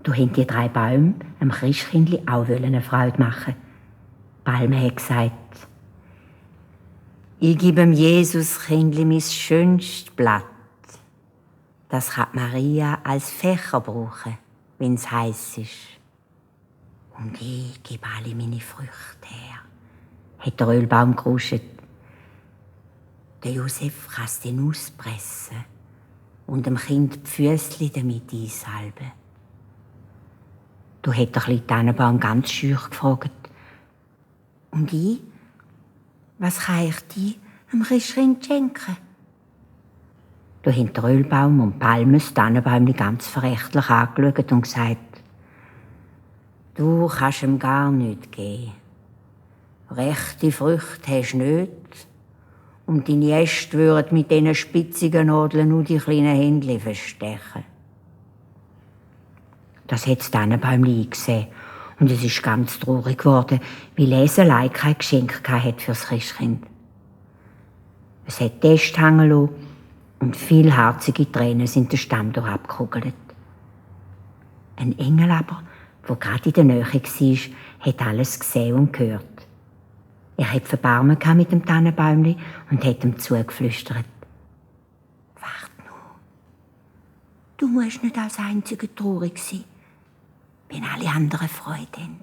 Du hätten die 3 Bäume dem Christkindli auch eine Freude machen. Die Palme hat gesagt, ich gebe dem Jesuskindli mein schönstes Blatt. Das kann Maria als Fächer brauchen, wenn es heiß ist. Und ich gebe alle meine Früchte her, hat der Ölbaum geruscht. Der Josef kann es dann auspressen und dem Kind die Füßchen damit einsalben. Du hättest der Tannenbaum ganz schüch gefragt. Und ich? Was kann ich dir am Christkind schenken? Du haben der Ölbaum und die Palme das Tannenbäumli ganz verächtlich angeschaut und gesagt, du kannst ihm gar nichts geben. Rechte Früchte hast du nicht. Und deine Äste würden mit diesen spitzigen Nadeln nur die kleinen Händchen verstechen. Das hat das Tannenbäumli eingesehen. Und es ist ganz traurig geworden, weil es allein kein Geschenk hatte fürs Christkind. Es hat die Äste hängen lassen und viele herzige Tränen sind den Stamm abgekugelt. Ein Engel aber, der gerade in der Nähe war, hat alles gesehen und gehört. Er hat Verbarmen mit dem Tannenbäumli und hat ihm zugeflüstert. Wart nur, du musst nicht als Einziger traurig sein, wenn alle anderen Freude haben.